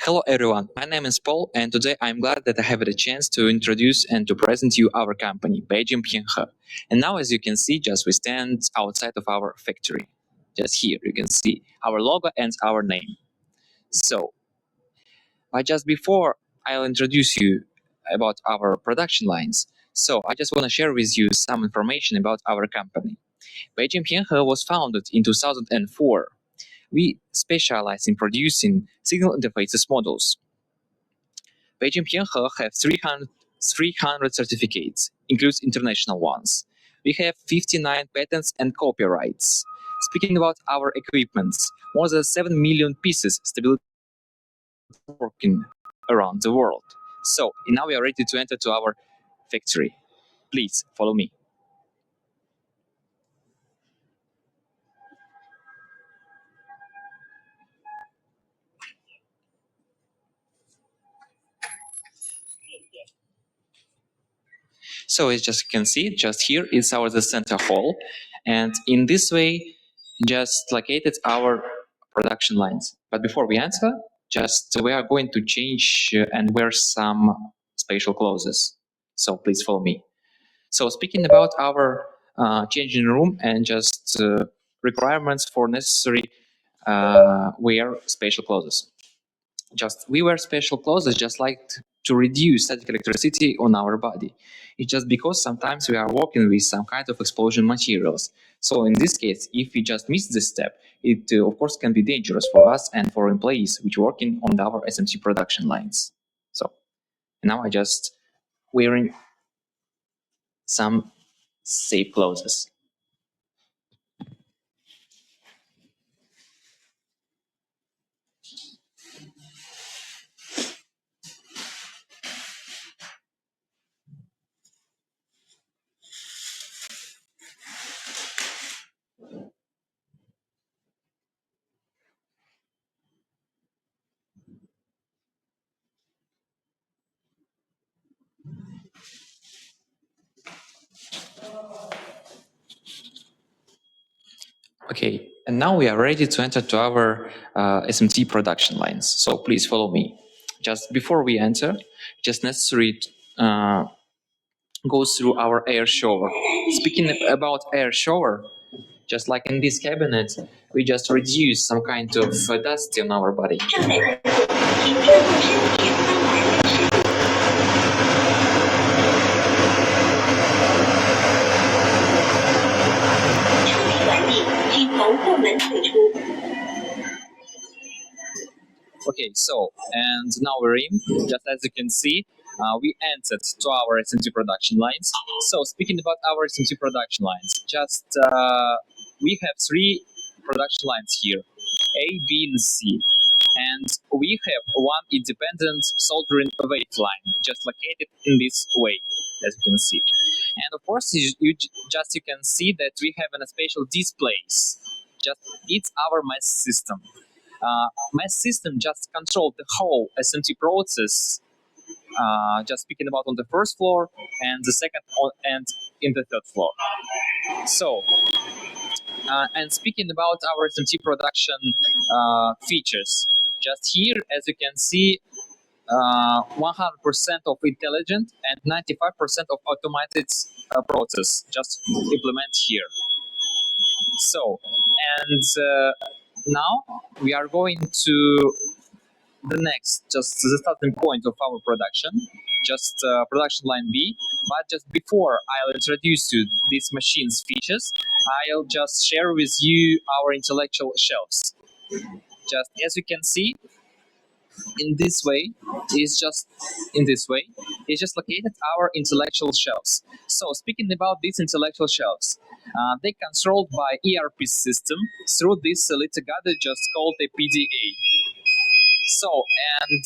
Hello everyone, my name is Paul and today I'm glad that I have the chance to introduce and to present you our company, Beijing Pinghe. And now as you can see, just we stand outside of our factory. Just here you can see our logo and our name. So, but just before I'll introduce you about our production lines, so I just want to share with you some information about our company. Beijing Pinghe was founded in 2004. We specialize in producing signal interfaces models. Beijing Pinghe have 300 certificates, includes international ones. We have 59 patents and copyrights. Speaking about our equipments, more than 7 million pieces stability working around the world. So now we are ready to enter to our factory. Please follow me. So as just you can see, just here is the center hall, and in this way, just located our production lines. But before we enter, just we are going to change and wear some special clothes. So please follow me. So speaking about our changing room and just requirements for necessary wear special clothes. Just we wear special clothes just like to reduce static electricity on our body. It's just because sometimes we are working with some kind of explosion materials. So in this case, if we just miss this step, it of course can be dangerous for us and for employees which working on our SMT production lines. So now I just wearing some safe clothes. Okay, and now we are ready to enter to our SMT production lines. So please follow me. Just before we enter, just necessary go through our air shower. Speaking about air shower, just like in this cabinet, we just reduce some kind of dust on our body. Okay, so, and now we're in, just as you can see, we entered to our SMT production lines. So, speaking about our SMT production lines, just we have 3 production lines here, A, B, and C. And we have one independent soldering wave line, just located in this way, as you can see. And of course, you can see that we have a special displays. Just it's our mass system. Mass system just control the whole SMT process. Just speaking about on the first floor and the second and in the third floor. So, and speaking about our SMT production features, just here, as you can see, 100% of intelligent and 95% of automated process just implement here. So, and now we are going to the next, just the starting point of our production, just production line B. But just before I'll introduce you these machines features, I'll just share with you our intellectual shelves. Just as you can see, in this way, it's just located our intellectual shelves. So speaking about these intellectual shelves, they controlled by ERP system through this little gadget just called a PDA. So, and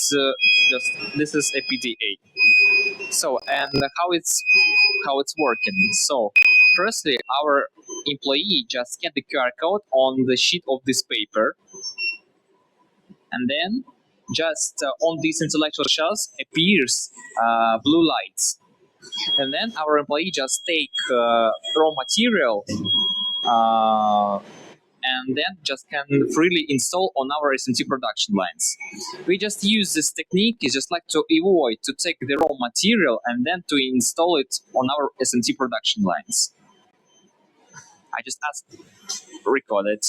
just this is a PDA. So, and how it's working. So, firstly, our employee just scan the QR code on the sheet of this paper, and then just on these intellectual shells appears blue lights, and then our employee just take raw material and then just can freely install on our SMT production lines. We just use this technique is just like to avoid to take the raw material and then to install it on our SMT production lines. I just asked, record it.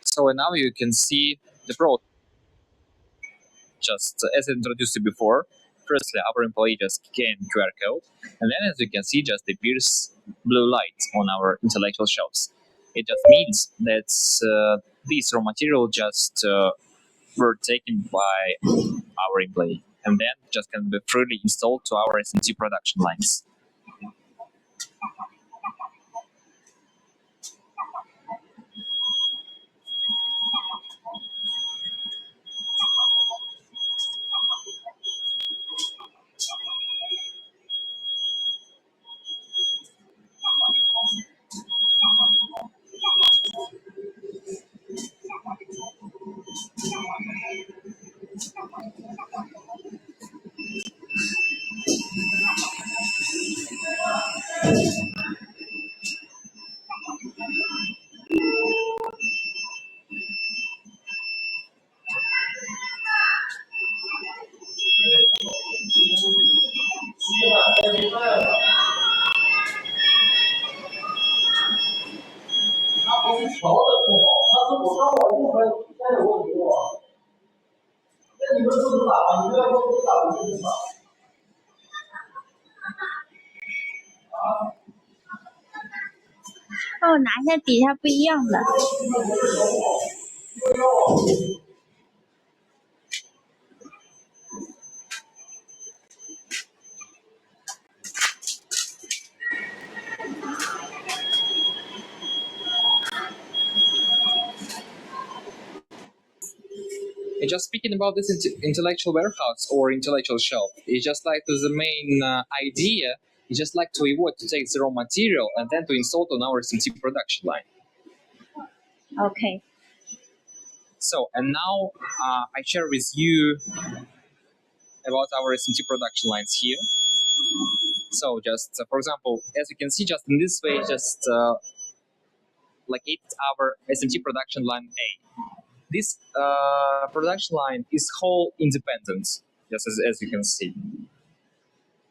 So now you can see the process. Just as I introduced you before, firstly, our employee just scan QR code, and then as you can see, just appears blue light on our intellectual shelves. It just means that these raw material just were taken by our employee, and then just can be freely installed to our SMT production lines. And just speaking about this intellectual warehouse or intellectual shelf, it's just like the main idea is just like to avoid to take the raw material and then to install it on our SMT production line. Okay. So, and now I share with you about our SMT production lines here. So just, for example, as you can see, just in this way, just located our SMT production line A. This production line is whole independent, just as you can see.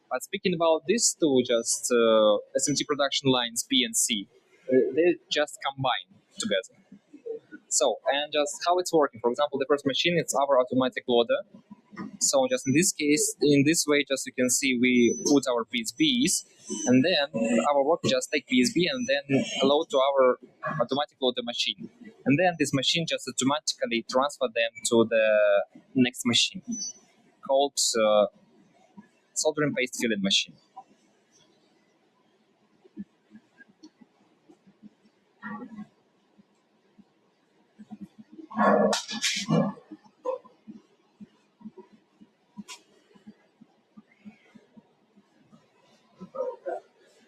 But speaking about these two, just SMT production lines B and C, they just combine together. So, and just how it's working. For example, the first machine, it's our automatic loader. So just in this case, in this way, just you can see we put our PSBs, and then our work just take PSB and then load to our automatic loader machine. And then this machine just automatically transfer them to the next machine called soldering paste filling machine.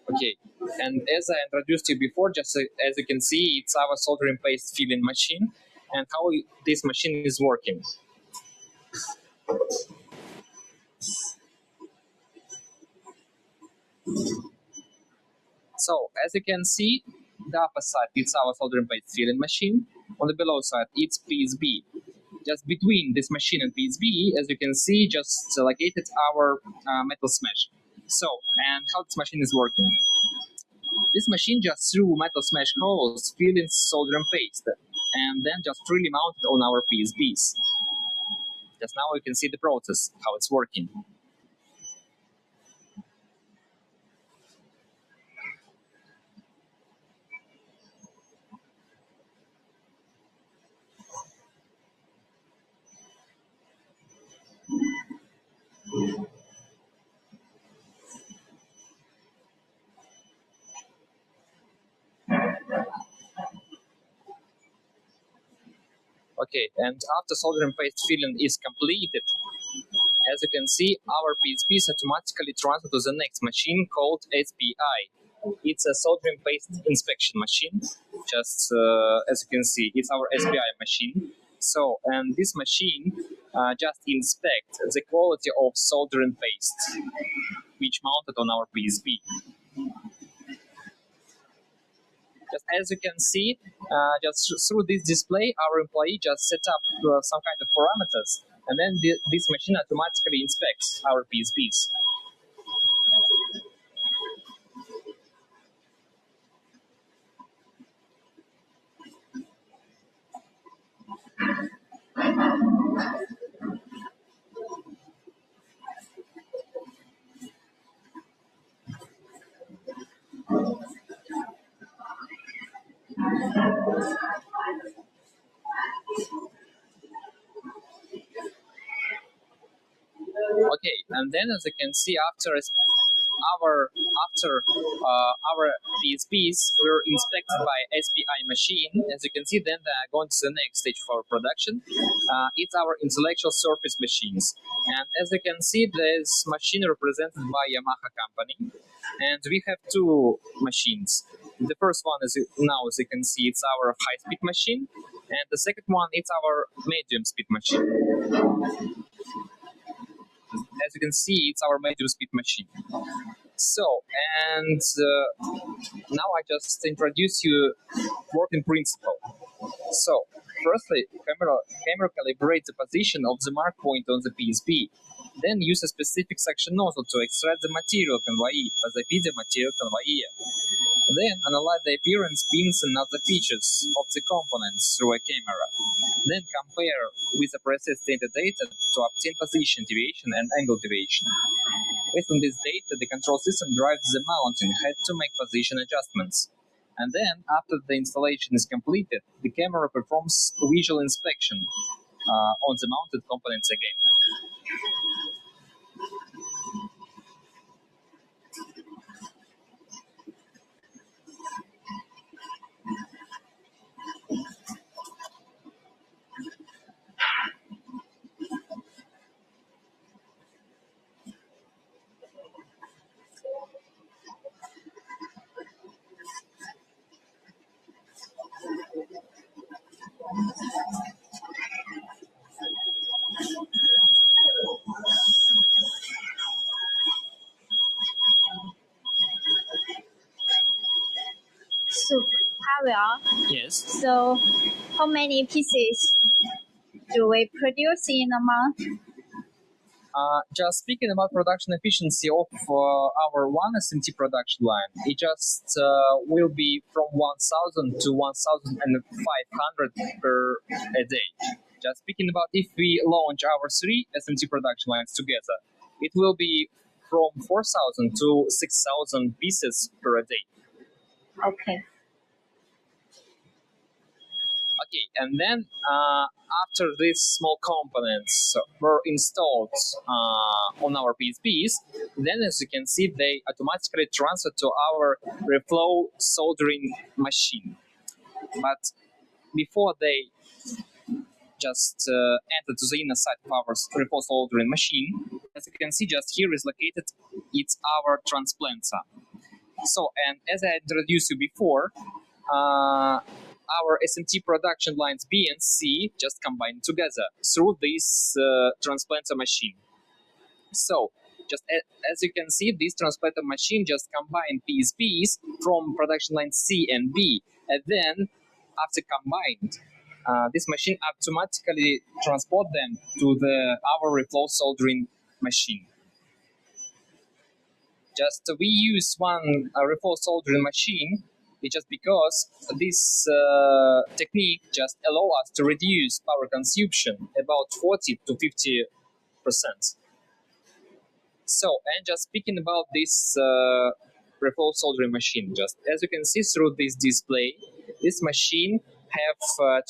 Okay, and as I introduced you before, just as you can see, it's our soldering paste filling machine, and how this machine is working. So as you can see, the upper side it's our soldering paste filling machine. On the below side, it's PSB. Just between this machine and PSB, as you can see, just located our metal smash. So, and how this machine is working? This machine just through metal smash holes filling solder and paste, and then just freely mounted on our PSBs. Just now you can see the process, how it's working. Okay, and after soldering paste filling is completed, as you can see, our PSPs automatically transfer to the next machine called SPI. It's a soldering paste inspection machine. Just as you can see, it's our SPI machine. So, and this machine just inspects the quality of soldering paste, which mounted on our PSP. Just as you can see, just through this display, our employee just set up some kind of parameters, and then this machine automatically inspects our PSPs. Okay, and then as you can see, after our PSPs were inspected by SPI machine, as you can see, then they are going to the next stage of our production. It's our intellectual surface machines, and as you can see, this machine represented by Yamaha company, and we have two machines. The first one is now, as you can see, it's our high-speed machine, and the second one it's our medium-speed machine. As you can see, it's our medium speed machine. So, and now I just introduce you working principle. So, firstly, camera calibrates the position of the mark point on the PSP, then use a specific suction nozzle to extract the material conveyed by the feeder material conveyor. Then analyze the appearance, pins, and other features of the components through a camera. Then compare with the processed data to obtain position deviation and angle deviation. Based on this data, the control system drives the mounting head to make position adjustments. And then, after the installation is completed, the camera performs visual inspection on the mounted components again. So, Pavel, Yes. so how many pieces do we produce in a month? Just speaking about production efficiency of our one SMT production line, it just will be from 1,000 to 1,500 per a day. Just speaking about if we launch our 3 SMT production lines together, it will be from 4,000 to 6,000 pieces per day. Okay. Okay, and then after these small components were installed on our PSPs, then as you can see, they automatically transfer to our reflow soldering machine. But before they just enter to the inner side of our reflow soldering machine, as you can see, just here is located, it's our transplanter. So, and as I introduced you before, our SMT production lines B and C just combine together through this transplanter machine. So, just as you can see, this transplanter machine just combined PSPs from production line C and B, and then after combined, this machine automatically transport them to our reflow soldering machine. Just we use one reflow soldering machine. It's just because this technique just allow us to reduce power consumption about 40 to 50%. So, and just speaking about this reflow soldering machine, just as you can see through this display, this machine have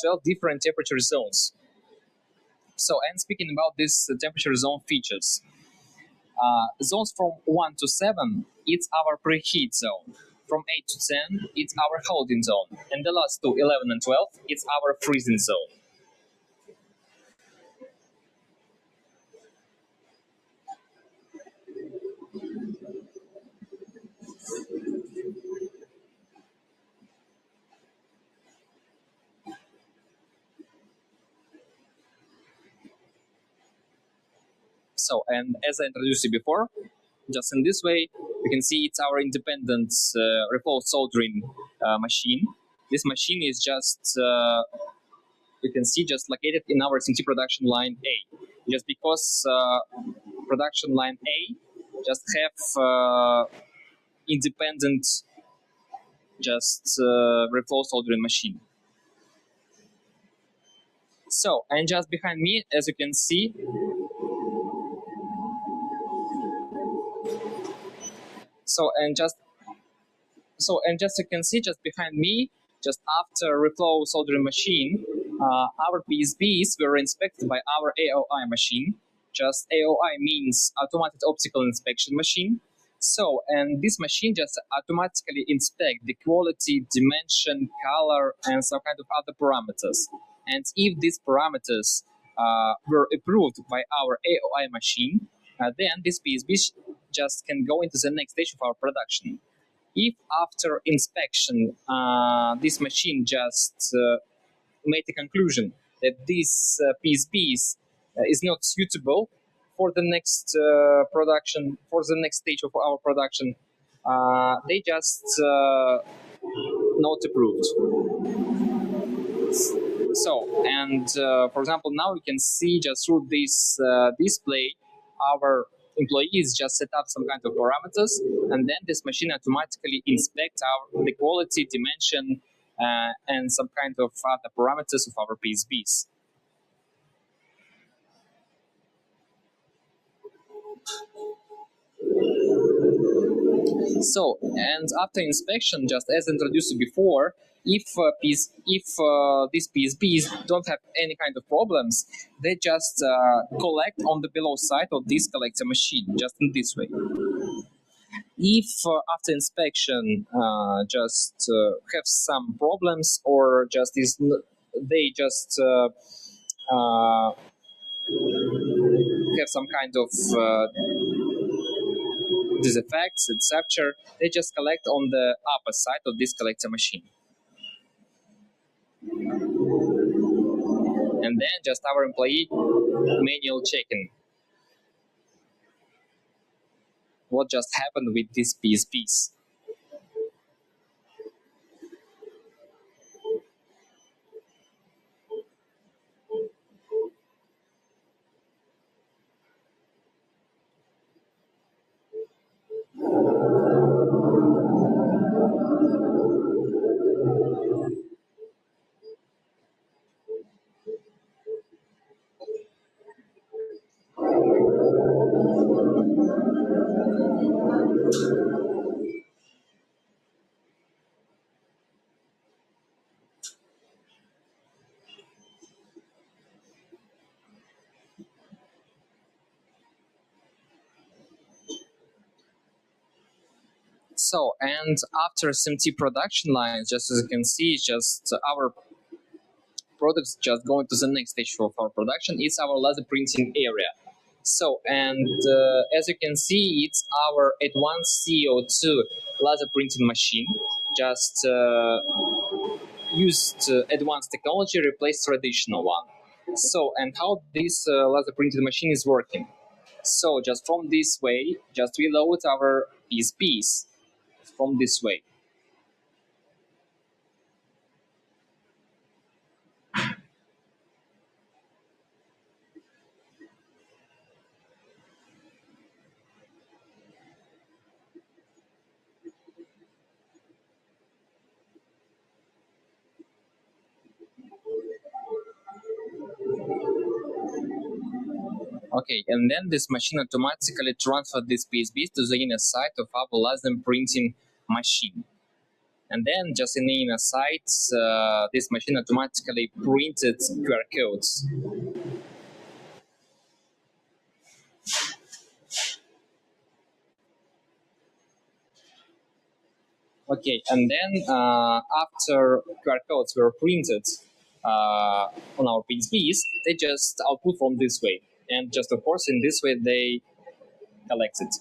12 different temperature zones. So, and speaking about these temperature zone features, zones from 1 to 7, it's our preheat zone. From 8 to 10, it's our holding zone. And the last two, 11 and 12, it's our freezing zone. So, and as I introduced you before, just in this way, you can see it's our independent reflow soldering machine. This machine is just, you can see, just located in our SMT production line A. Just because production line A just have independent just reflow soldering machine. So, and just behind me, as you can see, so and just you can see just behind me, just after reflow soldering machine, our PSBs were inspected by our AOI machine. Just AOI means automated optical inspection machine. So, and this machine just automatically inspect the quality, dimension, color, and some kind of other parameters. And if these parameters were approved by our AOI machine, then this PSB just can go into the next stage of our production. If after inspection, this machine just made a conclusion that this PSBs is not suitable for the next production, for the next stage of our production, they just not approved. So, and for example, now you can see just through this display, our employees just set up some kind of parameters, and then this machine automatically inspects the quality, dimension, and some kind of other parameters of our PSBs. So, and after inspection, just as introduced before, if these PSBs don't have any kind of problems, they just collect on the below side of this collector machine, just in this way. If after inspection just have some problems, or just they just have some kind of these effects, etc., they just collect on the upper side of this collector machine. And then just our employee manual checking what just happened with these PSBs. So, and after SMT production lines, just as you can see, just our products just going to the next stage of our production. It's our laser printing area. So, and as you can see, it's our advanced CO2 laser printing machine. Just used advanced technology replaced traditional one. So, and how this laser printing machine is working. So, just from this way, just we load our PSBs from this way. Okay, and then this machine automatically transfers these PSBs to the inner side of our laser printing machine. And then just in the inner side, this machine automatically printed QR codes. Okay, and then after QR codes were printed on our PSBs, they just output from this way. And just of course, in this way, they collect it.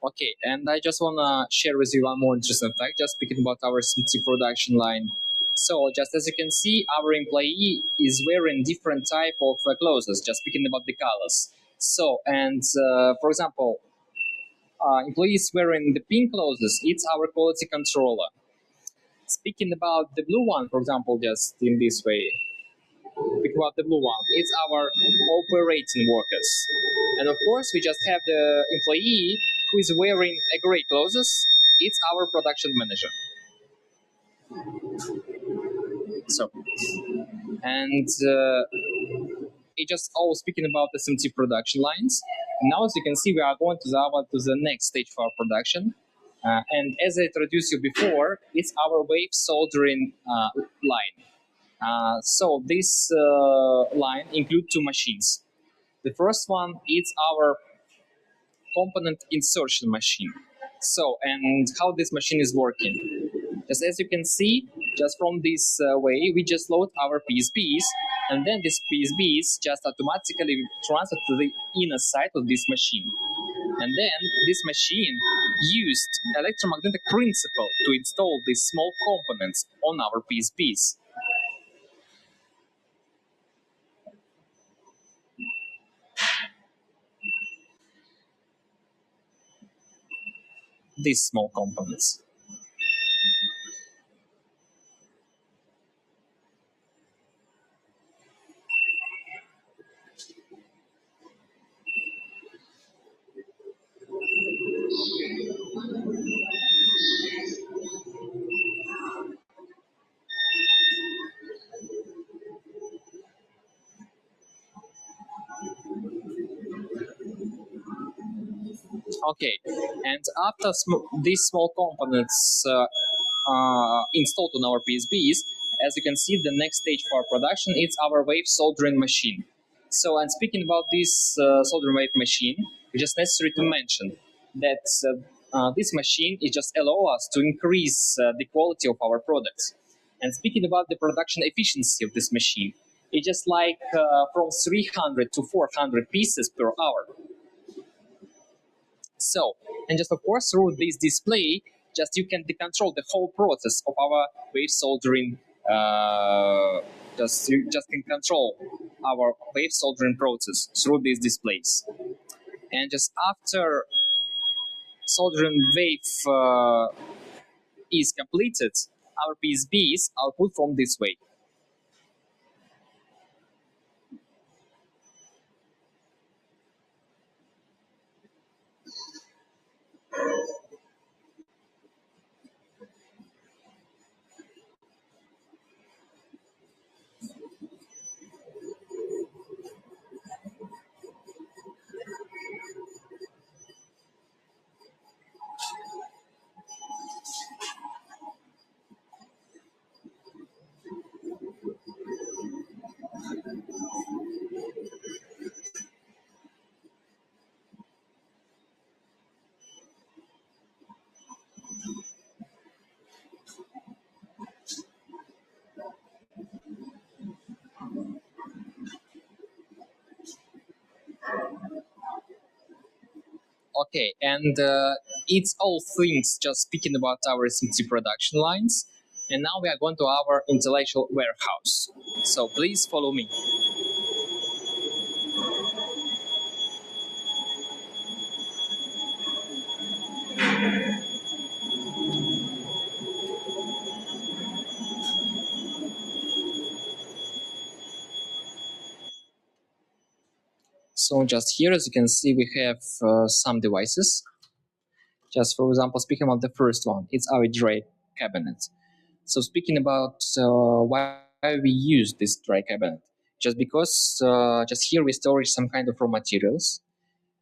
Okay, and I just want to share with you one more interesting fact, just speaking about our SMT production line. So, just as you can see, our employee is wearing different type of clothes, just speaking about the colors. So, and for example, employees wearing the pink clothes, it's our quality controller. Speaking about the blue one, for example, just in this way, speaking about the blue one, it's our operating workers. And of course, we just have the employee who is wearing a gray clothes, it's our production manager. So, and it just all speaking about SMT production lines. Now, as you can see, we are going to the next stage for our production. And as I introduced you before, it's our wave soldering line. So this line includes two machines. The first one is our component insertion machine. So, and how this machine is working. Just as you can see, just from this way, we just load our PSBs, and then these PSBs just automatically transfer to the inner side of this machine. And then this machine used electromagnetic principle to install these small components on our PSBs. These small components. Okay, and after these small components installed on our PSBs, as you can see, the next stage for our production is our wave soldering machine. So, and speaking about this soldering wave machine, it's just necessary to mention that this machine is just allow us to increase the quality of our products. And speaking about the production efficiency of this machine, it's just like from 300 to 400 pieces per hour. So, and just of course through this display, just you can control the whole process of our wave soldering. You just can control our wave soldering process through these displays. And just after soldering wave is completed, our PSBs are put from this way. Okay, and it's all things just speaking about our SMT production lines. And now we are going to our intellectual warehouse. So please follow me. So just here, as you can see, we have some devices. Just for example, speaking about the first one, it's our dry cabinet. So speaking about why we use this dry cabinet, just because just here we store some kind of raw materials,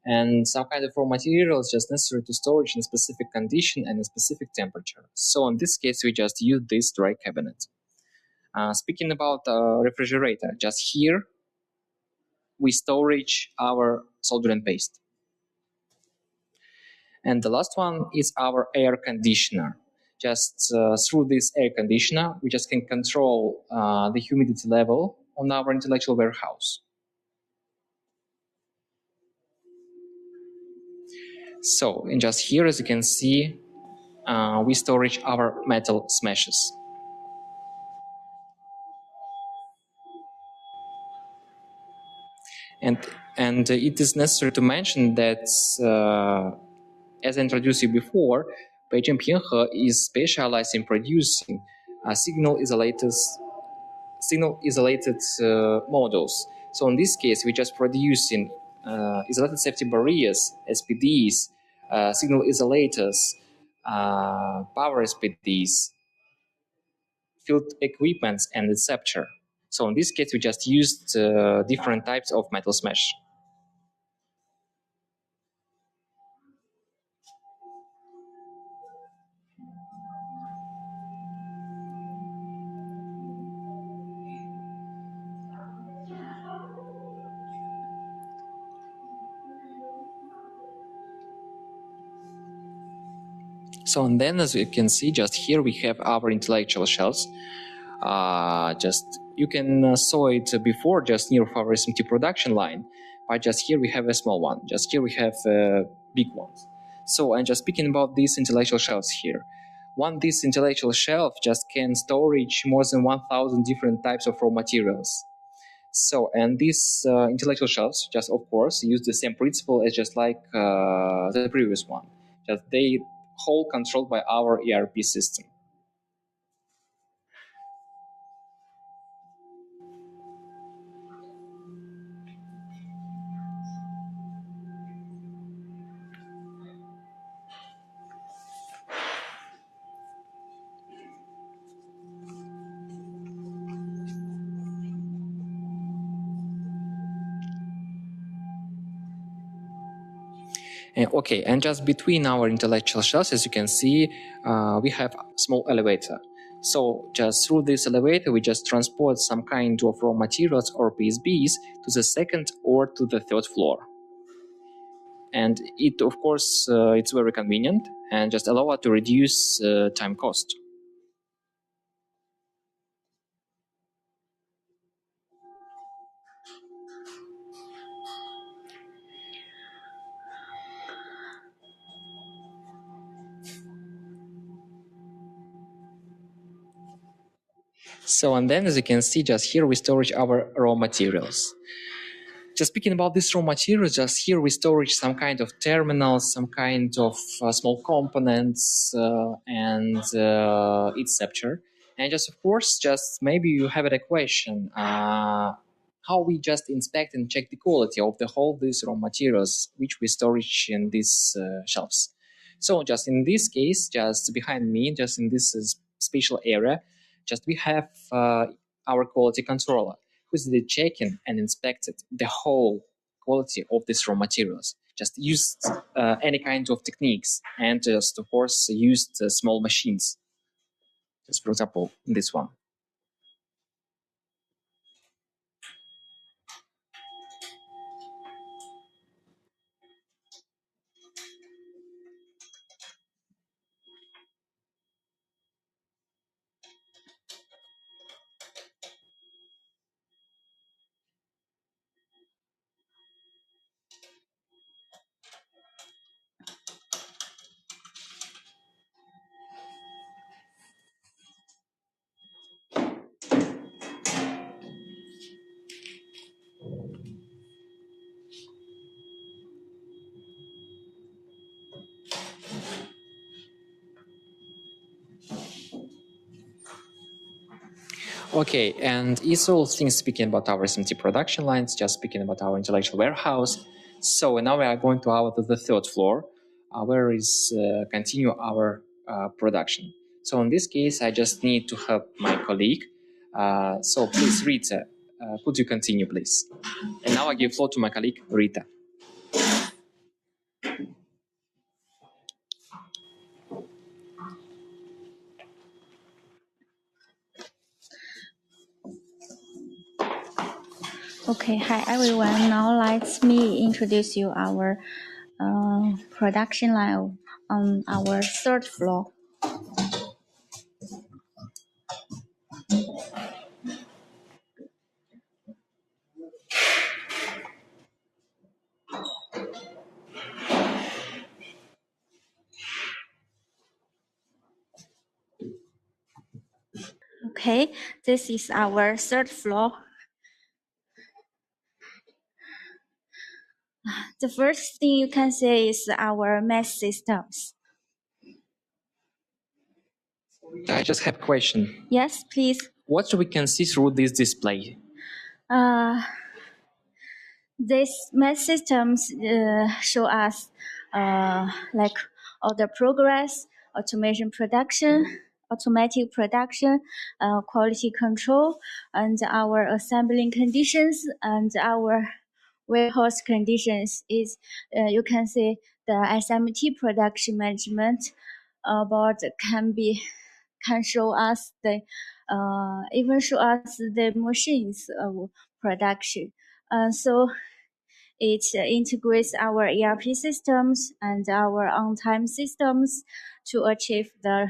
and some kind of raw materials just necessary to storage in a specific condition and a specific temperature. So in this case, we just use this dry cabinet. Speaking about refrigerator, just here we storage our soldering paste. And the last one is our air conditioner. Just through this air conditioner, we just can control the humidity level on our intellectual warehouse. So, and just here, as you can see, we storage our metal smashes. And it is necessary to mention that, as I introduced you before, Beijing Pinghe is specialized in producing signal-isolated models. So in this case, we're just producing isolated safety barriers, SPDs, signal isolators, power SPDs, field equipments, and etc. So in this case, we just used different types of metal smash. So and then, as you can see, just here we have our intellectual shells. Just you can saw it before, just near our SMT production line, but just here we have a small one. Just here we have big ones. So I'm just speaking about these intellectual shelves here. This intellectual shelf just can storage more than 1,000 different types of raw materials. So, and these intellectual shelves just, of course, use the same principle as just like the previous one. Just they whole controlled by our ERP system. Okay, and just between our intellectual shells, as you can see, we have a small elevator. So just through this elevator, we just transport some kind of raw materials or PSBs to the second or to the third floor. And it, of course, it's very convenient and just allow us to reduce time cost. So, and then as you can see, just here we storage our raw materials. Just speaking about these raw materials, just here we storage some kind of terminals, some kind of small components, and etc. And just of course, just maybe you have a question, how we just inspect and check the quality of the whole these raw materials which we storage in these shelves. So just in this case, just behind me, just in this special area, just we have our quality controller who's checking and inspected the whole quality of these raw materials. Just used any kind of techniques and just of course used small machines. Just for example, this one. Okay, and it's all things speaking about our SMT production lines, just speaking about our intellectual warehouse. So now we are going to the third floor, where is continue our production. So in this case, I just need to help my colleague. So please, Rita, could you continue, please? And now I give floor to my colleague, Rita. Okay, hi everyone. Now let me introduce you our production line on our third floor. Okay, this is our third floor. The first thing you can see is our math systems. I just have a question. Yes, please. What we can see through this display? These math systems show us like all the progress, automation production, automatic production, quality control, and our assembling conditions and our warehouse conditions. Is you can see the SMT production management board can show us the even show us the machines of production. So it integrates our ERP systems and our on-time systems to achieve the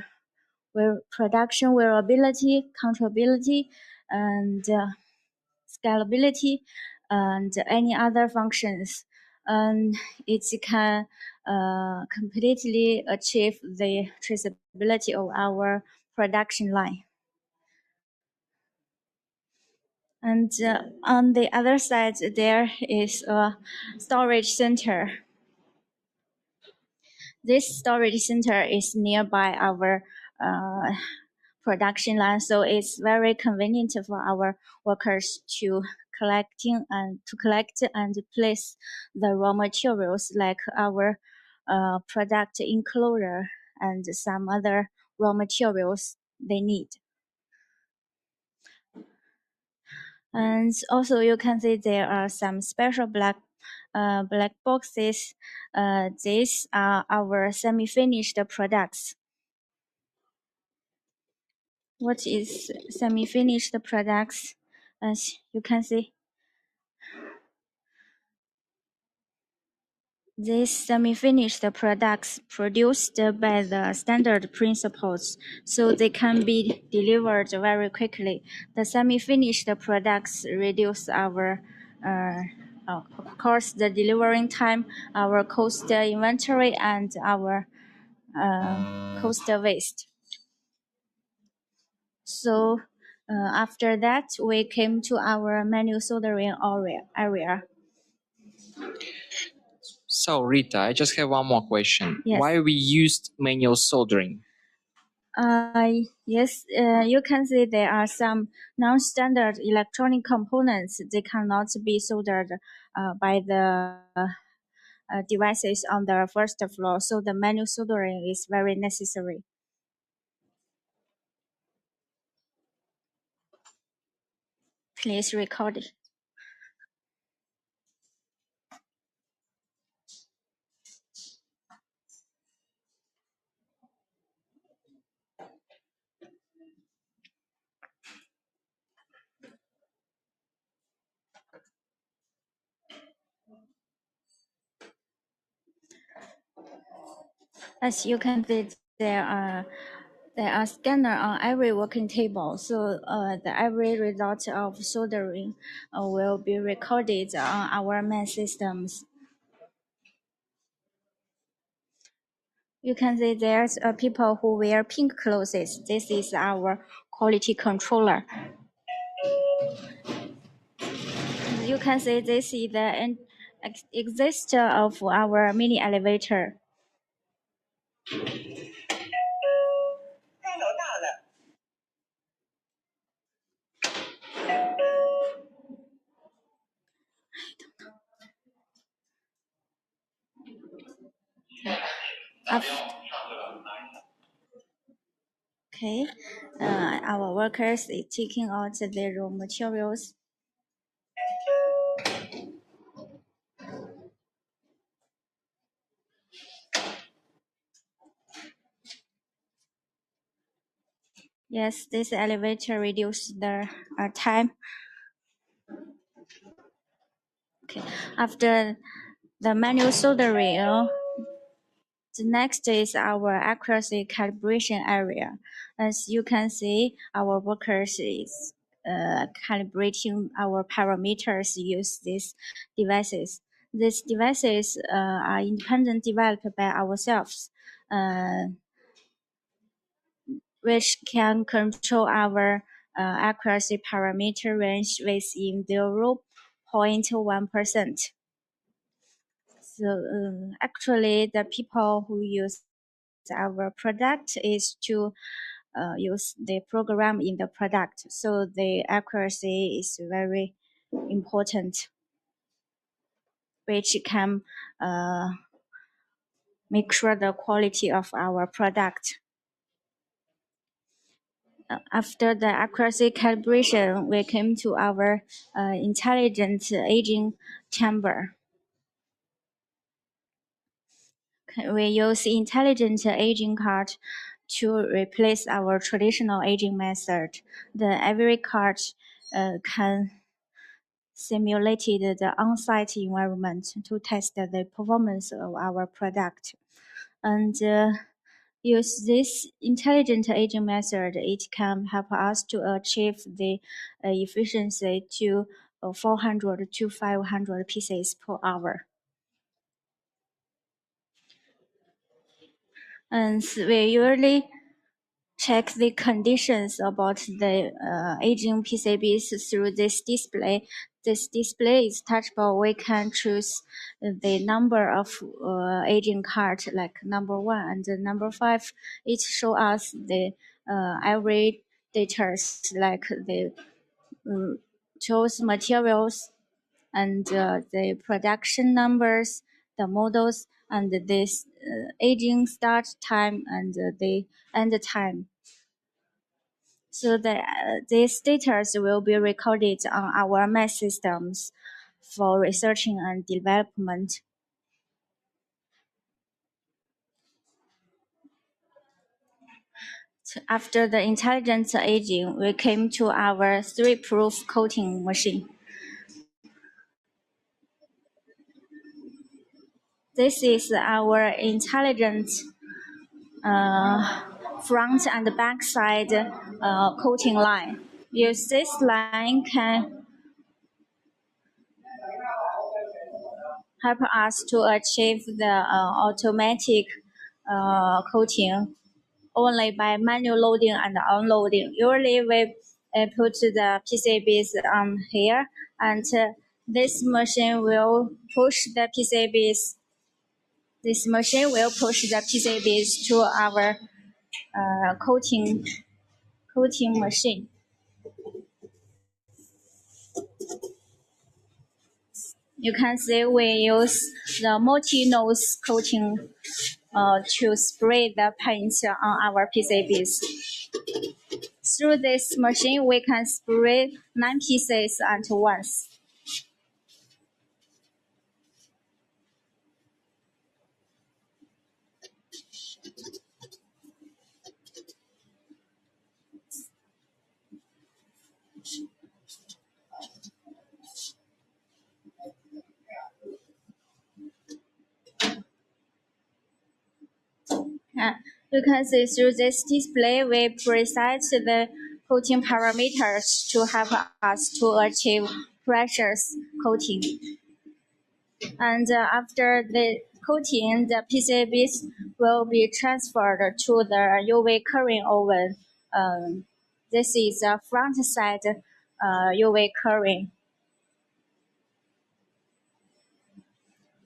production variability, controllability, and scalability, and any other functions. And it can completely achieve the traceability of our production line. And on the other side, there is a storage center. This storage center is nearby our production line, so it's very convenient for our workers to collect and place the raw materials like our product enclosure and some other raw materials they need. And also you can see there are some special black boxes. These are our semi-finished products. What is semi-finished products? As you can see, these semi-finished products produced by the standard principles, so they can be delivered very quickly. The semi-finished products reduce our of course, the delivering time, our cost inventory, and our cost waste. So after that, we came to our manual soldering area. So, Rita, I just have one more question. Yes. Why we used manual soldering? Yes, you can see there are some non-standard electronic components. They cannot be soldered by the devices on the first floor, so the manual soldering is very necessary. Please record it. As you can see, there are scanner on every working table, so every result of soldering will be recorded on our main systems. You can see there's people who wear pink clothes. This is our quality controller. You can see this is the exist of our mini elevator. Okay, our workers is taking out the raw materials. Yes, this elevator reduces the time. Okay, after the manual soldering, the next is our accuracy calibration area. As you can see, our workers is calibrating our parameters use these devices. These devices are independent developed by ourselves, which can control our accuracy parameter range within 0.1%. So actually, the people who use our product is to use the program in the product. So the accuracy is very important, which can make sure the quality of our product. After the accuracy calibration, we came to our intelligent aging chamber. We use intelligent aging card to replace our traditional aging method. Every card can simulate the on-site environment to test the performance of our product. And use this intelligent aging method, it can help us to achieve the efficiency to 400 to 500 pieces per hour. And we usually check the conditions about the aging PCBs through this display. This display is touchable. We can choose the number of aging card, like number 1 and number 5. It shows us the every data, like the choose materials and the production numbers, the models, and this aging start time and the end time. So these data will be recorded on our math systems for researching and development. After the intelligent aging, we came to our 3-proof coating machine. This is our intelligent front and back side coating line. Use this line can help us to achieve the automatic coating only by manual loading and unloading. Usually we put the PCBs on here, and this machine will push the PCBs. This machine will push the PCBs to our coating machine. You can see we use the multi-nose coating to spray the paint on our PCBs. Through this machine, we can spray 9 pieces at once. You can see through this display, we preset the coating parameters to help us to achieve precious coating. And after the coating, the PCBs will be transferred to the UV curing oven. This is a front side UV curing.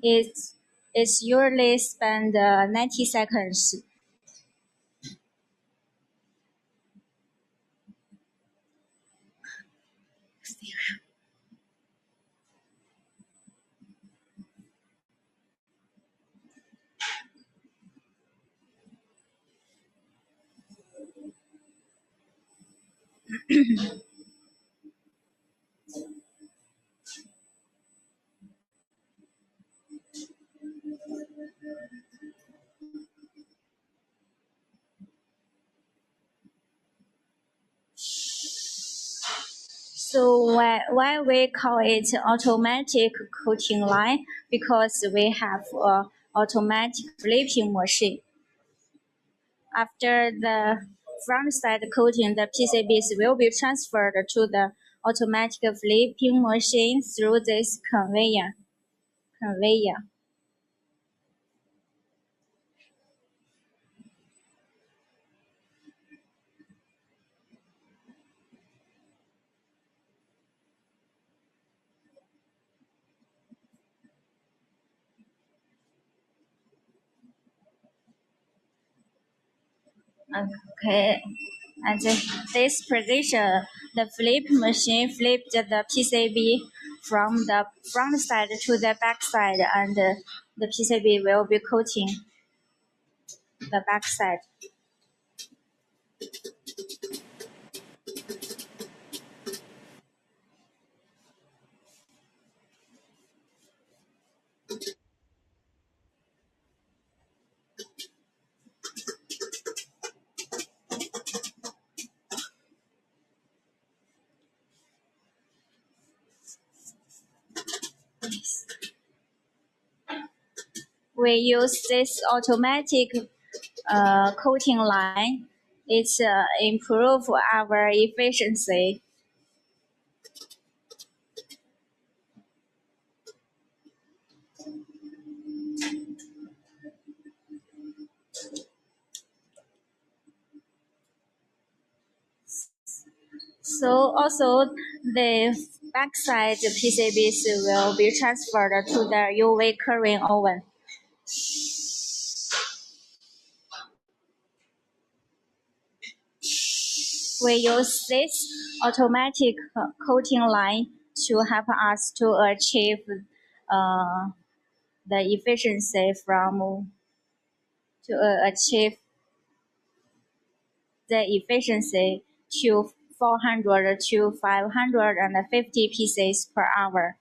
It's usually spend 90 seconds. So why we call it automatic coating line? Because we have an automatic flipping machine. After the front side coating, the PCBs will be transferred to the automatic flipping machine through this conveyor. Okay. At this position, the flip machine flipped the PCB from the front side to the back side, and the PCB will be coating the back side. We use this automatic coating line. It's improve our efficiency. So also the backside PCBs will be transferred to the UV curing oven. We use this automatic coating line to help us to achieve the efficiency to 400 to 550 pieces per hour.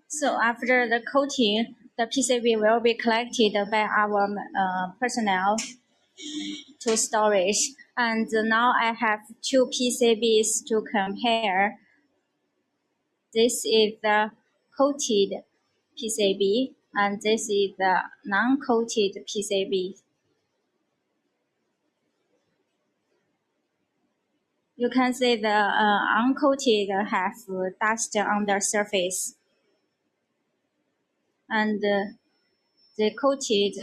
So after the coating, the PCB will be collected by our personnel to storage. And now I have two PCBs to compare. This is the coated PCB, and this is the non-coated PCB. You can see the uncoated have dust on the surface, and the coated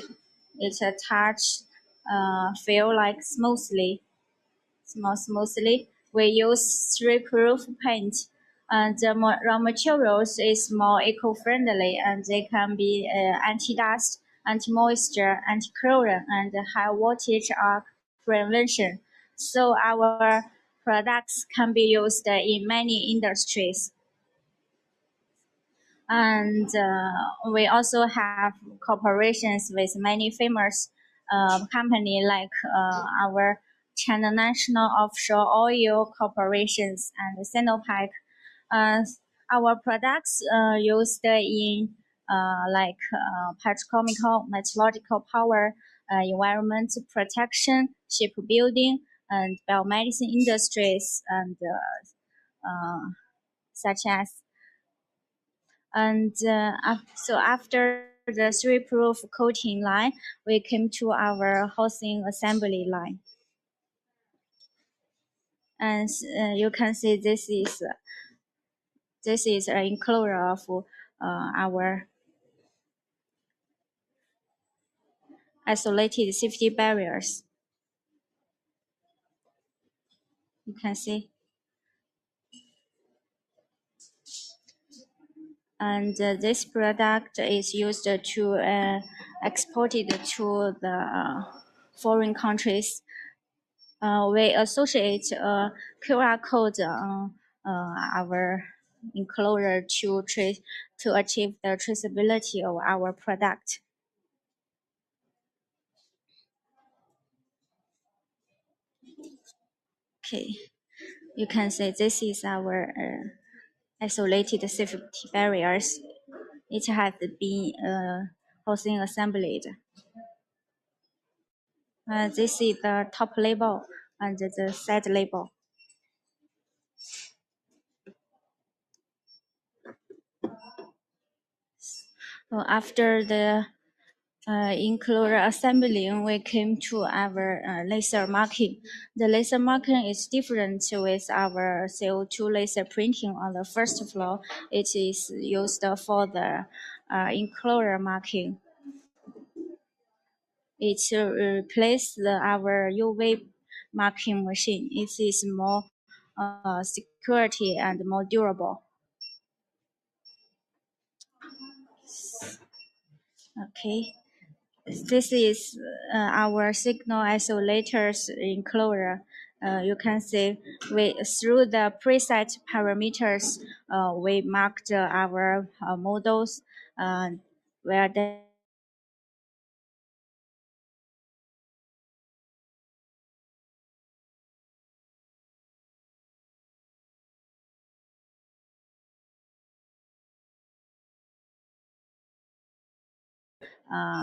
it touch feel like smoothly. We use 3-proof paint, and the raw materials is more eco-friendly, and they can be anti-dust, anti-moisture, anti-chlorine, and high voltage arc prevention. So our products can be used in many industries. And we also have cooperations with many famous companies like our China National Offshore Oil Corporations and Sinopec. Our products used in petrochemical, metallurgical power, environment protection, shipbuilding, and biomedicine industries, and such as. And so after the 3-proof coating line, we came to our housing assembly line. And you can see this is an enclosure of our isolated safety barriers. You can see. And this product is used to exported to the foreign countries. We associate a QR code on our enclosure to achieve the traceability of our product. Okay, you can see this is our isolated safety barriers. It has been housing assembled. This is the top label and the side label. After the In chlorine assembling, we came to our laser marking. The laser marking is different with our CO2 laser printing on the first floor. It is used for the in chlorine marking. It replaced our UV marking machine. It is more security and more durable. Okay. This is our signal isolators in chlorine. You can see through the preset parameters, we marked our models where they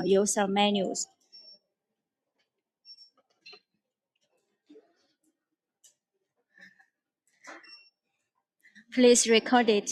user menus. Please record it.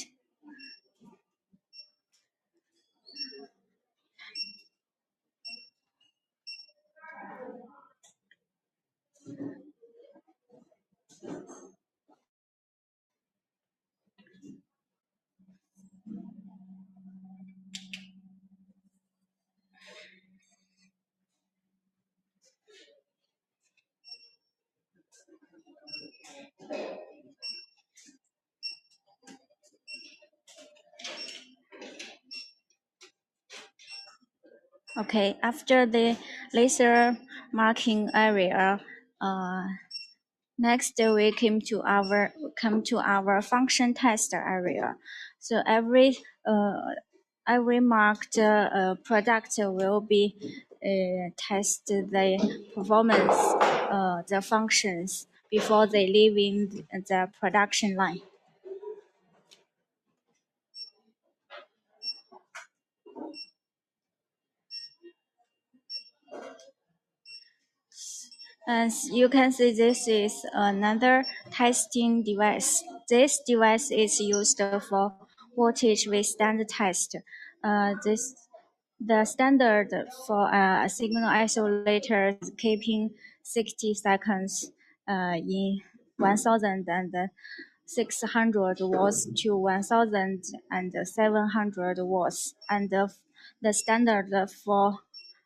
Okay, after the laser marking area, next we come to our function test area. So every marked product will be test the performance, the functions before they leave in the production line. As you can see, this is another testing device. This device is used for voltage withstand test. The standard for a signal isolator is keeping 60 seconds in 1,600 watts to 1,700 watts, and the standard for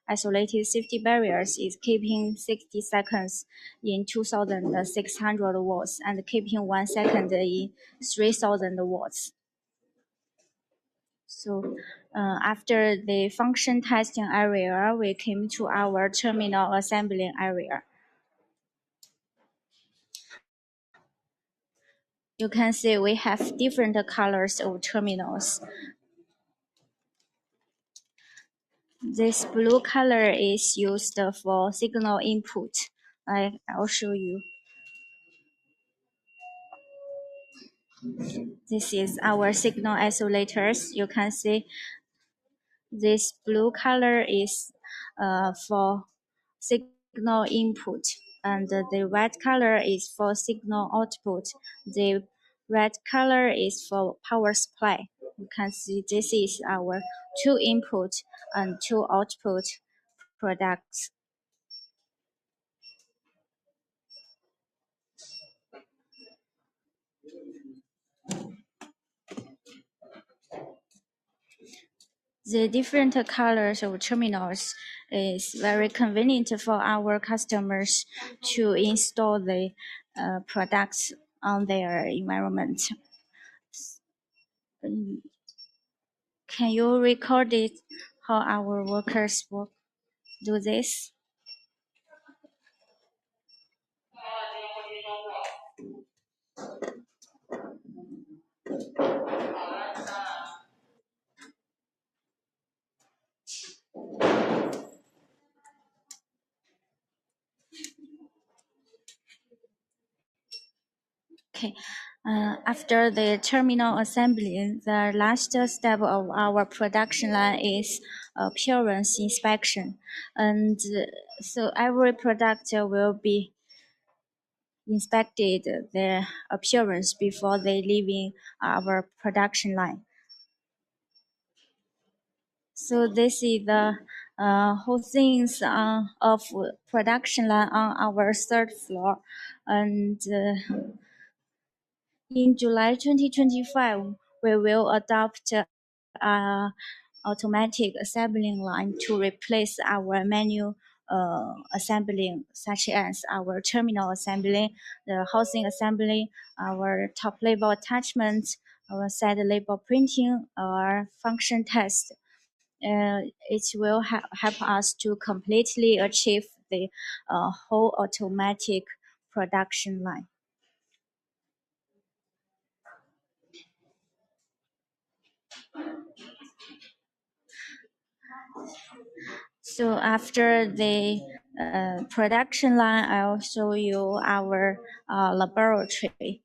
isolated safety barriers is keeping 60 seconds in 2,600 watts and keeping 1 second in 3,000 watts. So after the function testing area, we came to our terminal assembling area. You can see we have different colors of terminals. This blue color is used for signal input. I'll show you. This is our signal isolators. You can see this blue color is for signal input, and the red color is for signal output. The red color is for power supply. You can see this is our 2 input and 2 output products. The different colors of terminals is very convenient for our customers to install the products on their environment. Can you record it how our workers do this? Okay. After the terminal assembly, the last step of our production line is appearance inspection. And so every product will be inspected their appearance before they leaving our production line. So this is the whole things of production line on our third floor. And in July 2025, we will adopt automatic assembling line to replace our manual assembling, such as our terminal assembly, the housing assembly, our top label attachment, our side label printing, or function test. It will help us to completely achieve the whole automatic production line. So after the production line, I'll show you our laboratory.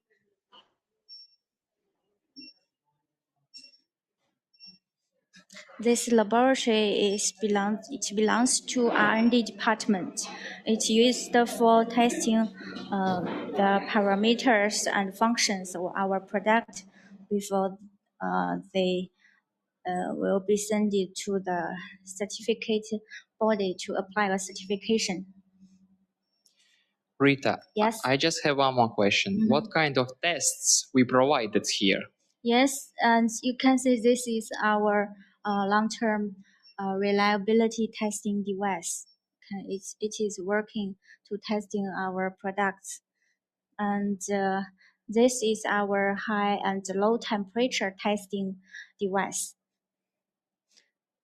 This laboratory belongs to R&D department. It's used for testing the parameters and functions of our product before they will be sent to the certificate body to apply a certification. Rita, Yes. I just have one more question. What kind of tests we provided here? Yes, and you can see this is our long-term reliability testing device. It is working to testing our products. And this is our high and low temperature testing device.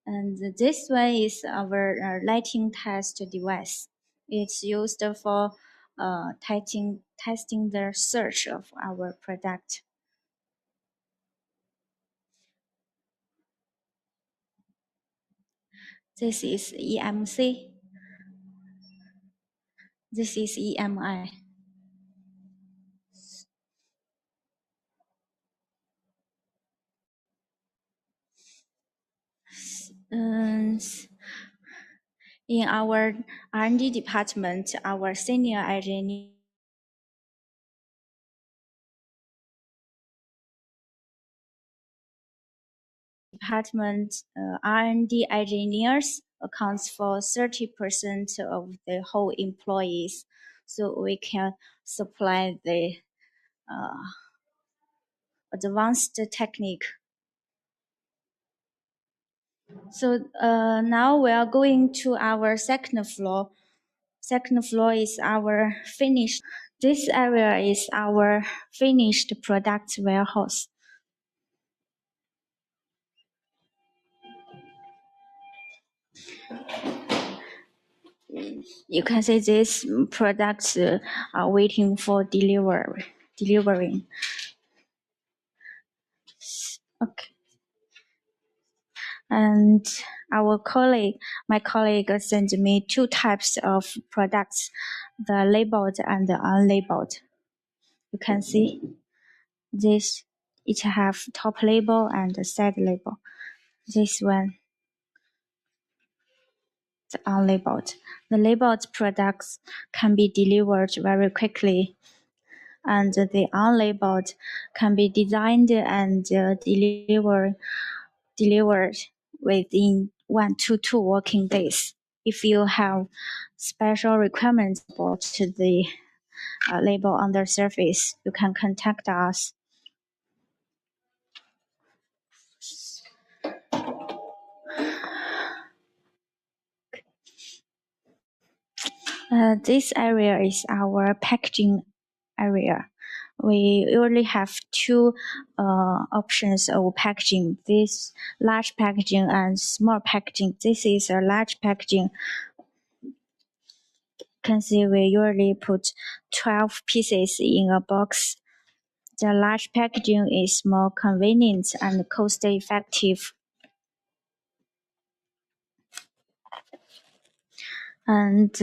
And this one is our lighting test device. It's used for testing the search of our product. This is EMC. This is EMI. In our R&D department, our senior engineer department R&D engineers accounts for 30% of the whole employees, so we can supply the advanced technique. So now we are going to our second floor. Second floor is our finished. This area is our finished product warehouse. You can see these products are waiting for delivering. Okay. And my colleague sent me two types of products, the labeled and the unlabeled. You can see this, it have top label and side label. This one, the unlabeled. The labeled products can be delivered very quickly, and the unlabeled can be designed and delivered within 1 to 2 working days. If you have special requirements about the label on the surface, you can contact us. This area is our packaging area. We usually have two options of packaging, this large packaging and small packaging. This is a large packaging. You can see we usually put 12 pieces in a box. The large packaging is more convenient and cost effective. And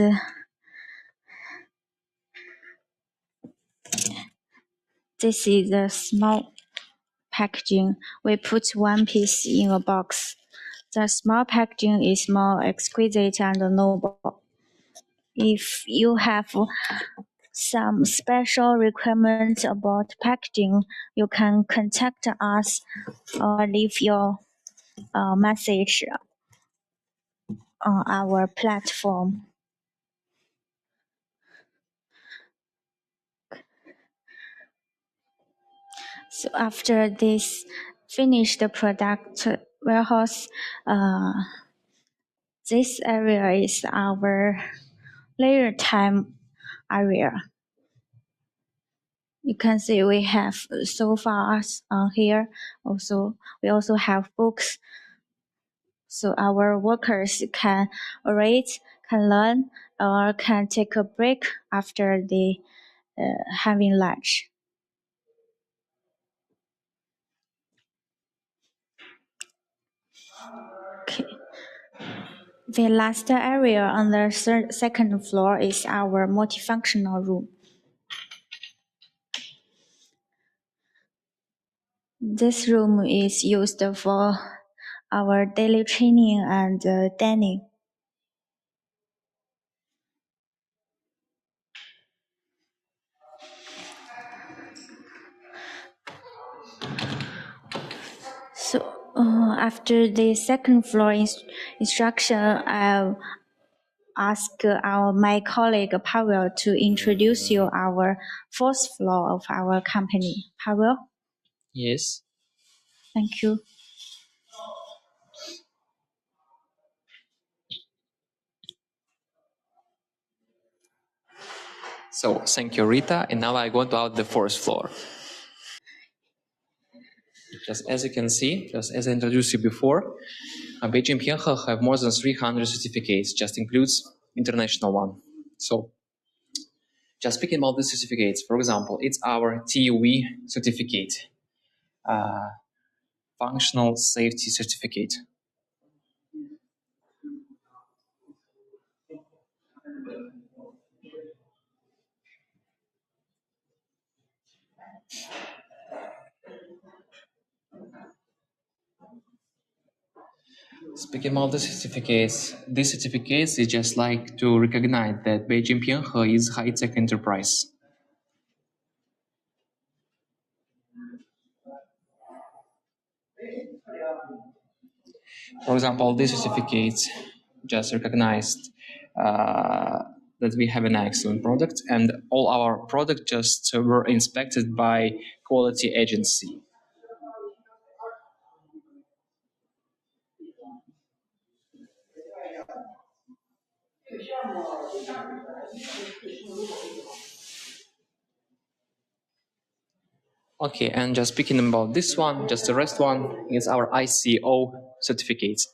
this is the small packaging. We put one piece in a box. The small packaging is more exquisite and noble. If you have some special requirements about packaging, you can contact us or leave your message on our platform. So after this finished product warehouse, this area is our layer time area. You can see we have sofas on here. We also have books. So our workers can read, can learn, or can take a break after they having lunch. Okay. The last area on the second floor is our multifunctional room. This room is used for our daily training and dining. So after the second floor instruction, I'll ask my colleague Pavel to introduce you our fourth floor of our company. Pavel? Yes. Thank you. So thank you, Rita. And now I go about the fourth floor. Just as you can see, just as I introduced you before, Beijing Pinghe have more than 300 certificates, just includes international one. So just speaking about the certificates, for example, it's our TUV certificate, functional safety certificate. Speaking about the certificates, these certificates is just like to recognize that Beijing Pinghe is high-tech enterprise. For example, these certificates just recognized that we have an excellent product, and all our product just were inspected by quality agency. Okay, and just speaking about this one, just the rest one is our ICO certificates.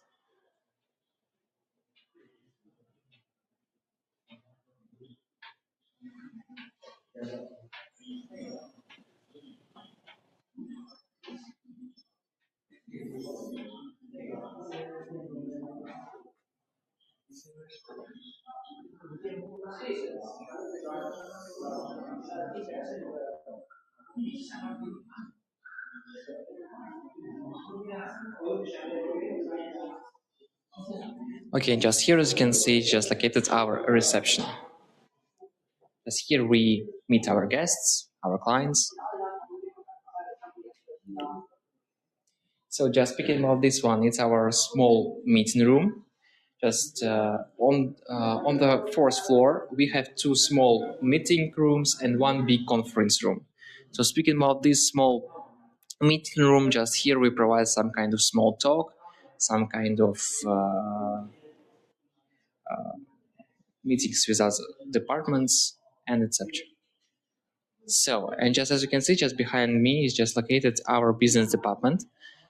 Okay, just here as you can see, just located our reception. Just here we meet our guests, our clients. So just speaking about this one, it's our small meeting room. Just on the fourth floor, we have two small meeting rooms and one big conference room. So speaking about this small meeting room, just here we provide some kind of small talk, some kind of meetings with other departments, and etc. So, and just as you can see, just behind me is just located our business department.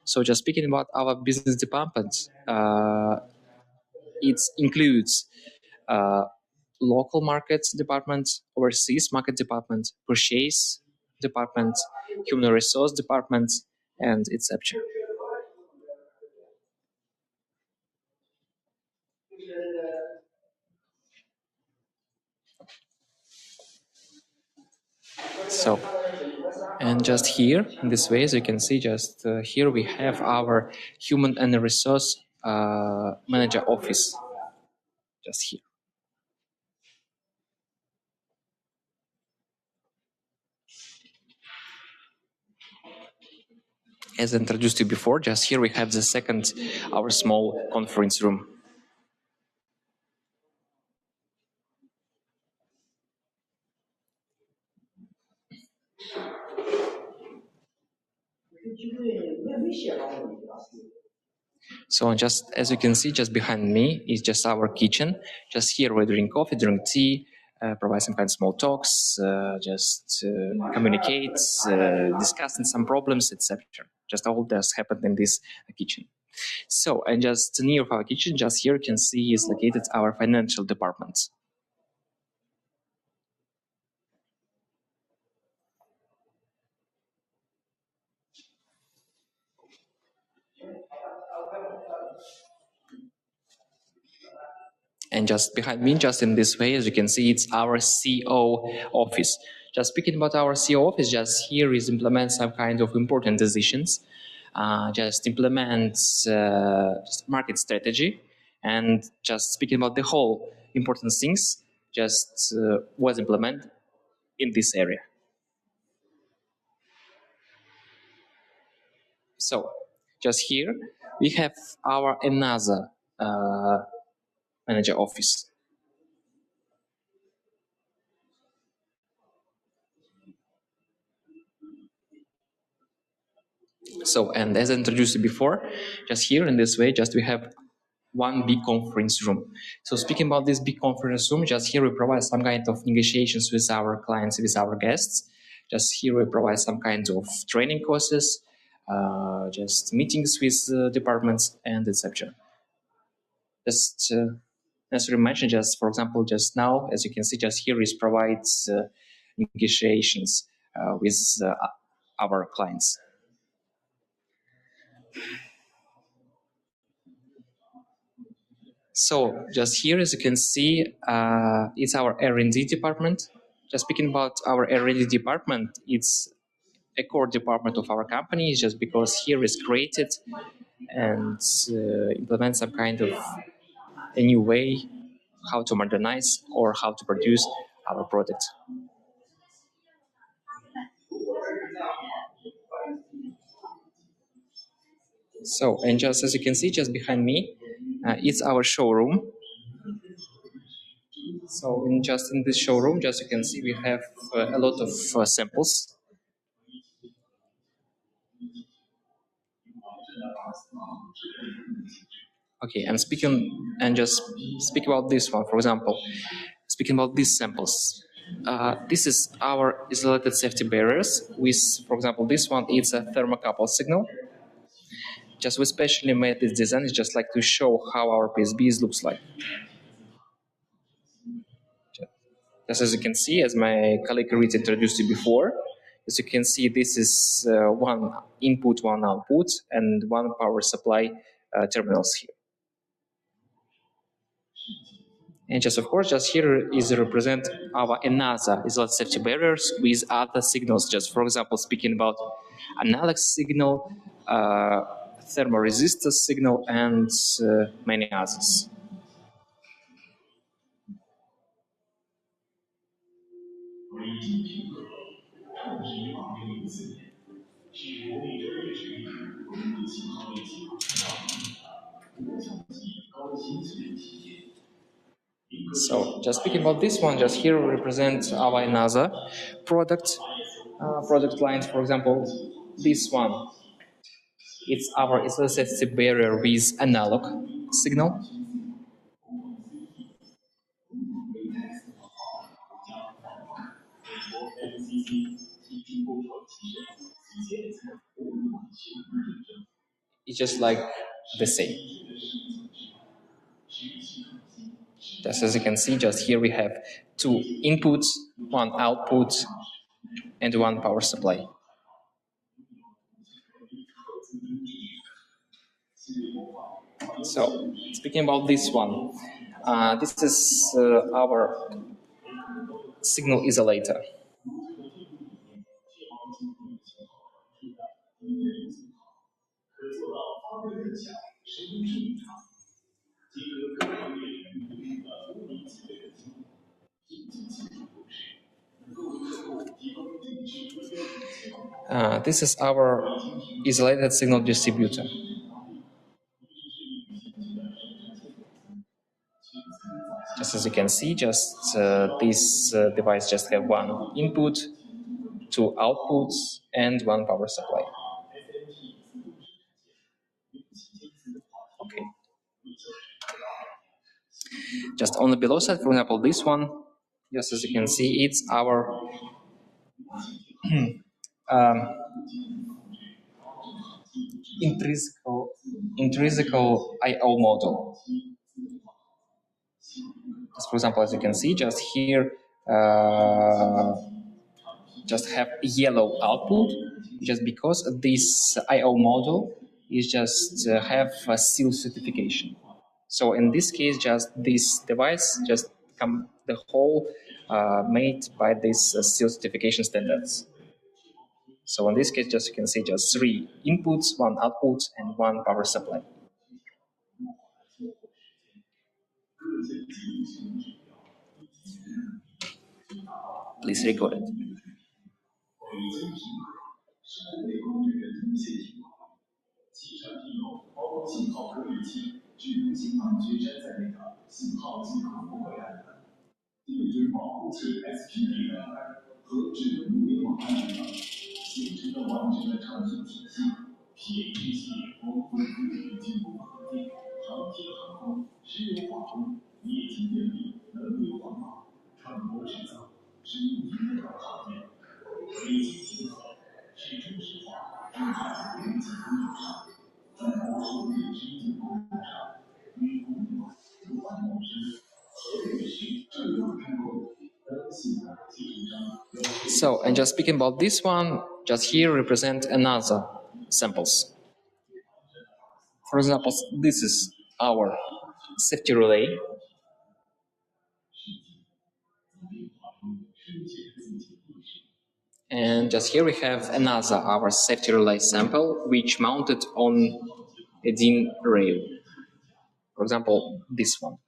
So just speaking about our business department, it includes local markets department, overseas market department, purchase department, human resource department, and etc. So, and just here in this way, as you can see, just here we have our human and resource manager office. Just here. As introduced to you before, just here we have the second, our small conference room. So just as you can see, just behind me is just our kitchen. Just here we drink coffee, drink tea, provide some kind of small talks, communicate, discussing some problems, etc. Just all this happened in this kitchen. So, and just near our kitchen, just here you can see is located our financial department. And just behind me, just in this way, as you can see, it's our CO office. Just speaking about our CO office, just here is implement some kind of important decisions, just implement just market strategy, and just speaking about the whole important things, just was implemented in this area. So, just here, we have our another manager office. So, and as I introduced before, just here in this way, just we have one big conference room. So speaking about this big conference room, just here we provide some kind of negotiations with our clients, with our guests. Just here we provide some kind of training courses, just meetings with departments and etc. Just as we mentioned, just for example, just now, as you can see, just here is provides negotiations with our clients. So just here, as you can see, it's our R&D department. Just speaking about our R&D department, it's a core department of our company, just because here is created and implement some kind of a new way how to modernize or how to produce our product. So, and just as you can see, just behind me, it's our showroom. So, in this showroom, just you can see, we have a lot of samples. Okay, and just speak about this one. For example, speaking about these samples, this is our isolated safety barriers. With, for example, this one, it's a thermocouple signal. Just we specially made this design is just like to show how our PSBs looks like. Just as you can see, as my colleague Rita introduced you before, as you can see, this is one input, one output, and one power supply terminals here. And just of course, just here is represent our another isolated safety barriers with other signals. Just for example, speaking about analog signal, thermoresistor signal, and many others. So just speaking about this one, just here we represent our another product line. For example, this one, it's our isolated safety barrier with analog signal. It's just like the same. Just as you can see, just here we have two inputs, one output, and one power supply. So, speaking about this one, this is our signal isolator. This is our isolated signal distributor. Just as you can see, just this device just have one input, two outputs, and one power supply. Just on the below side, for example, this one, just as you can see, it's our um, intrinsical I/O model. Just for example, as you can see, just here, just have yellow output, just because this I/O model is just have a SIL certification. So in this case, just this device just come the whole made by this SIL certification standards. So in this case, just you can see just 3 inputs, 1 output, and 1 power supply. Please record it. So, and just speaking about this one, just here represent another samples. For example, this is our safety relay. And just here we have another our safety relay sample, which mounted on a DIN rail. For example, this one.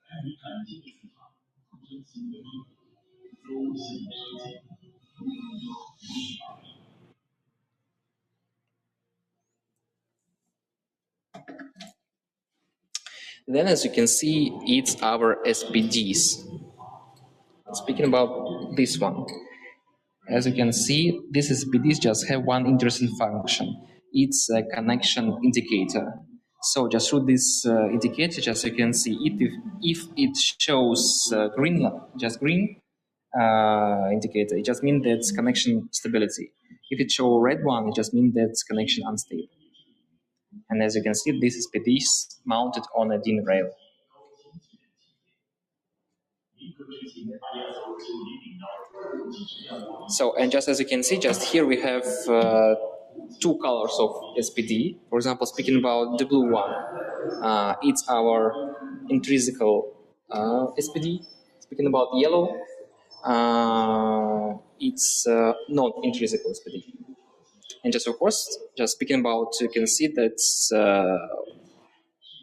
Then, as you can see, it's our SPDs. Speaking about this one, as you can see, these SPDs just have one interesting function. It's a connection indicator. So just through this indicator, just you can see if it shows green, just green indicator, it just means that's connection stability. If it shows red one, it just means that's connection unstable. And as you can see, this SPDs mounted on a DIN rail. So, and just as you can see, just here we have 2 colors of SPD. For example, speaking about the blue one, it's our intrinsical SPD. Speaking about yellow, it's non-intrinsical SPD. And just of course, just speaking about, you can see that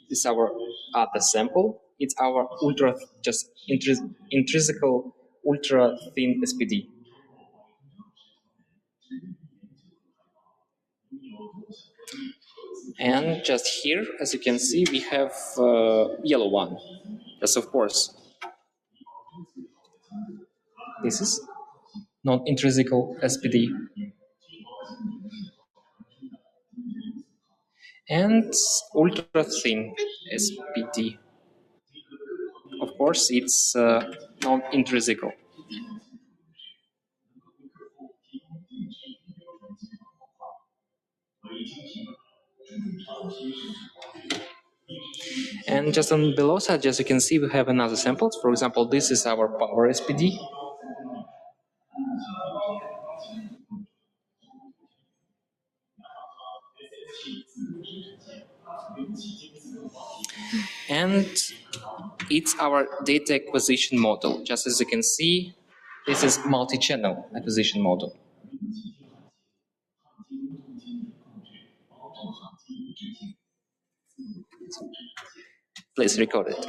it's our other sample. It's our ultra, just intrinsical ultra thin SPD. And just here, as you can see, we have yellow one. Yes, of course. This is non-intrinsical SPD. And ultra thin SPD. Of course, it's non-intrinsical. And just on the below side, as you can see, we have another sample. For example, this is our power SPD. And it's our data acquisition model. Just as you can see, this is multi-channel acquisition model. Please record it.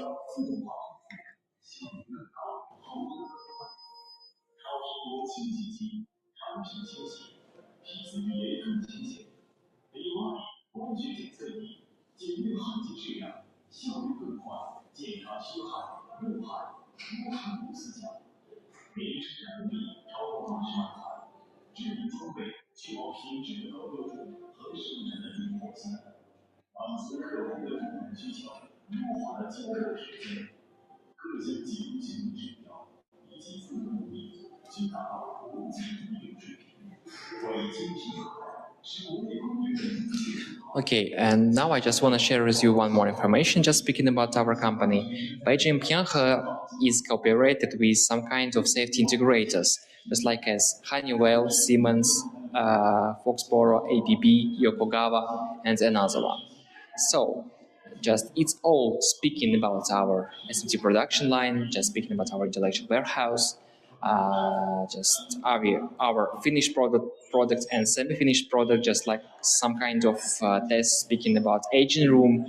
Okay, and now I just want to share with you one more information, just speaking about our company. Beijing Pinghe is cooperated with some kind of safety integrators, just like as Honeywell, Siemens, Foxborough, ABB, Yokogawa, and another one. So, just it's all speaking about our SMT production line, just speaking about our intellectual warehouse, just our finished products and semi-finished product, just like some kind of test speaking about aging room,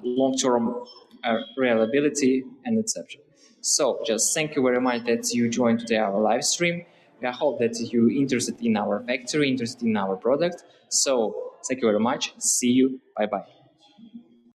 long-term reliability and etc. So just thank you very much that you joined today our live stream. I hope that you interested in our factory, interested in our product. So thank you very much. See you. Bye bye.